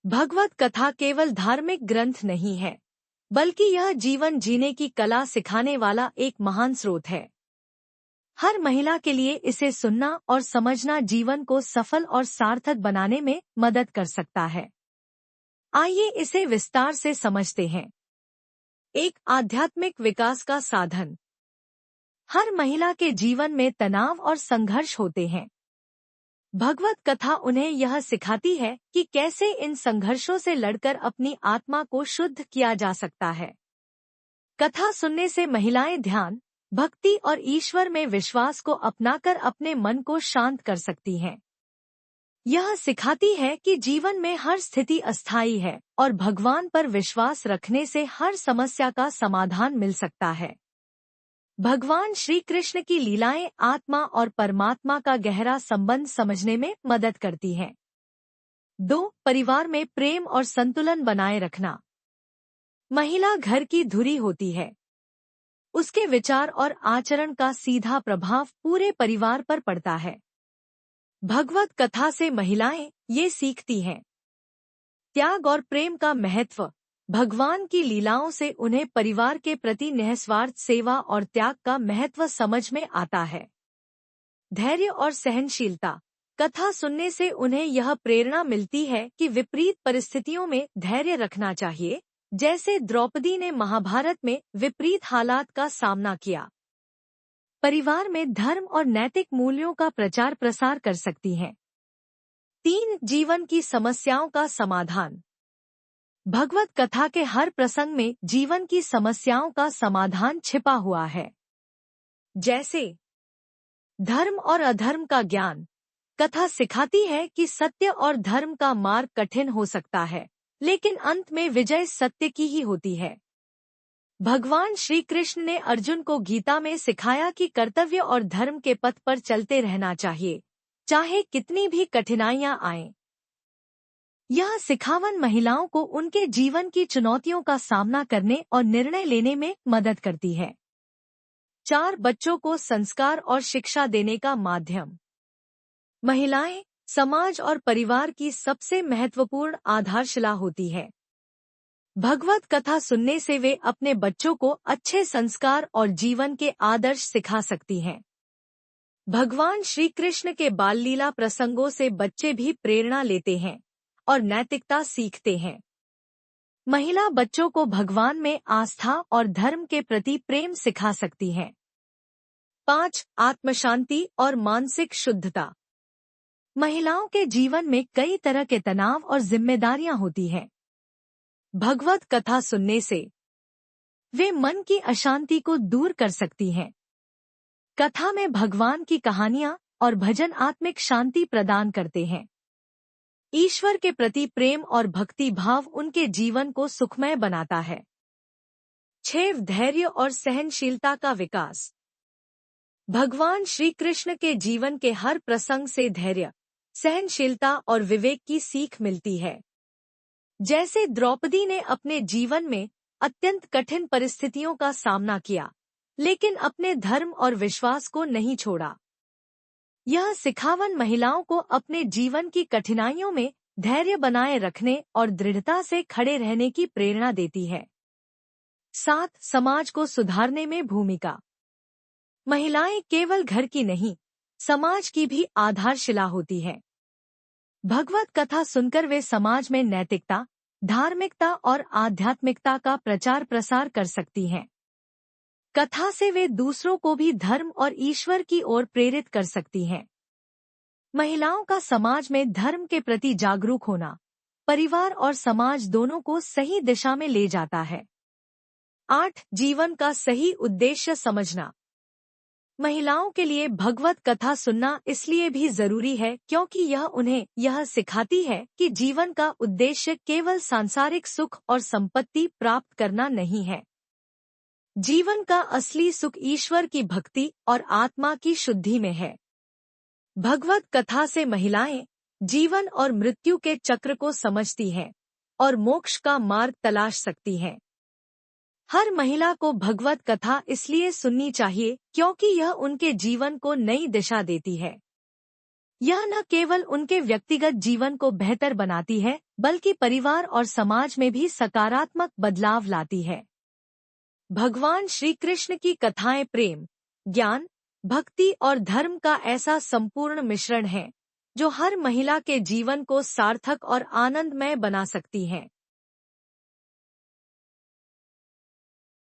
भगवत कथा केवल धार्मिक ग्रंथ नहीं है, बल्कि यह जीवन जीने की कला सिखाने वाला एक महान स्रोत है। हर महिला के लिए इसे सुनना और समझना जीवन को सफल और सार्थक बनाने में मदद कर सकता है। आइए इसे विस्तार से समझते हैं। एक आध्यात्मिक विकास का साधन। हर महिला के जीवन में तनाव और संघर्ष होते हैं। भगवत कथा उन्हें यह सिखाती है कि कैसे इन संघर्षों से लड़कर अपनी आत्मा को शुद्ध किया जा सकता है। कथा सुनने से महिलाएं ध्यान, भक्ति और ईश्वर में विश्वास को अपनाकर अपने मन को शांत कर सकती हैं। यह सिखाती है कि जीवन में हर स्थिति अस्थायी है और भगवान पर विश्वास रखने से हर समस्या का समाधान मिल सकता है। भगवान श्री कृष्ण की लीलाएं आत्मा और परमात्मा का गहरा संबंध समझने में मदद करती हैं। 2. परिवार में प्रेम और संतुलन बनाए रखना। महिला घर की धुरी होती है। उसके विचार और आचरण का सीधा प्रभाव पूरे परिवार पर पड़ता है। भगवत कथा से महिलाएं ये सीखती हैं। त्याग और प्रेम का महत्व। भगवान की लीलाओं से उन्हें परिवार के प्रति निस्वार्थ सेवा और त्याग का महत्व समझ में आता है। धैर्य और सहनशीलता। कथा सुनने से उन्हें यह प्रेरणा मिलती है कि विपरीत परिस्थितियों में धैर्य रखना चाहिए, जैसे द्रौपदी ने महाभारत में विपरीत हालात का सामना किया। परिवार में धर्म और नैतिक मूल्यों का प्रचार प्रसार कर सकती हैं। 3. जीवन की समस्याओं का समाधान। भगवत कथा के हर प्रसंग में जीवन की समस्याओं का समाधान छिपा हुआ है। जैसे धर्म और अधर्म का ज्ञान। कथा सिखाती है कि सत्य और धर्म का मार्ग कठिन हो सकता है, लेकिन अंत में विजय सत्य की ही होती है। भगवान श्री कृष्ण ने अर्जुन को गीता में सिखाया कि कर्तव्य और धर्म के पथ पर चलते रहना चाहिए, चाहे कितनी भी कठिनाइयां आएं। यह सिखावन महिलाओं को उनके जीवन की चुनौतियों का सामना करने और निर्णय लेने में मदद करती है। 4. बच्चों को संस्कार और शिक्षा देने का माध्यम। महिलाएं समाज और परिवार की सबसे महत्वपूर्ण आधारशिला होती है। भगवत कथा सुनने से वे अपने बच्चों को अच्छे संस्कार और जीवन के आदर्श सिखा सकती हैं। भगवान श्री कृष्ण के बाल लीला प्रसंगों से बच्चे भी प्रेरणा लेते हैं और नैतिकता सीखते हैं। महिला बच्चों को भगवान में आस्था और धर्म के प्रति प्रेम सिखा सकती हैं। 5. आत्मशांति और मानसिक शुद्धता। महिलाओं के जीवन में कई तरह के तनाव और जिम्मेदारियां होती हैं। भगवत कथा सुनने से वे मन की अशांति को दूर कर सकती हैं। कथा में भगवान की कहानियां और भजन आत्मिक शांति प्रदान करते हैं। ईश्वर के प्रति प्रेम और भक्ति भाव उनके जीवन को सुखमय बनाता है। 6. धैर्य और सहनशीलता का विकास। भगवान श्री कृष्ण के जीवन के हर प्रसंग से धैर्य, सहनशीलता और विवेक की सीख मिलती है। जैसे द्रौपदी ने अपने जीवन में अत्यंत कठिन परिस्थितियों का सामना किया, लेकिन अपने धर्म और विश्वास को नहीं छोड़ा। यह सिखावन महिलाओं को अपने जीवन की कठिनाइयों में धैर्य बनाए रखने और दृढ़ता से खड़े रहने की प्रेरणा देती है। 7. समाज को सुधारने में भूमिका। महिलाएं केवल घर की नहीं, समाज की भी आधारशिला होती है। भगवत कथा सुनकर वे समाज में नैतिकता, धार्मिकता और आध्यात्मिकता का प्रचार प्रसार कर सकती हैं। कथा से वे दूसरों को भी धर्म और ईश्वर की ओर प्रेरित कर सकती हैं। महिलाओं का समाज में धर्म के प्रति जागरूक होना परिवार और समाज दोनों को सही दिशा में ले जाता है। 8. जीवन का सही उद्देश्य समझना। महिलाओं के लिए भगवत कथा सुनना इसलिए भी जरूरी है क्योंकि यह उन्हें यह सिखाती है कि जीवन का उद्देश्य केवल सांसारिक सुख और संपत्ति प्राप्त करना नहीं है। जीवन का असली सुख ईश्वर की भक्ति और आत्मा की शुद्धि में है। भगवत कथा से महिलाएं जीवन और मृत्यु के चक्र को समझती हैं और मोक्ष का मार्ग तलाश सकती हैं। हर महिला को भगवत कथा इसलिए सुननी चाहिए क्योंकि यह उनके जीवन को नई दिशा देती है। यह न केवल उनके व्यक्तिगत जीवन को बेहतर बनाती है, बल्कि परिवार और समाज में भी सकारात्मक बदलाव लाती है। भगवान श्री कृष्ण की कथाएं प्रेम, ज्ञान, भक्ति और धर्म का ऐसा संपूर्ण मिश्रण है जो हर महिला के जीवन को सार्थक और आनंदमय बना सकती हैं।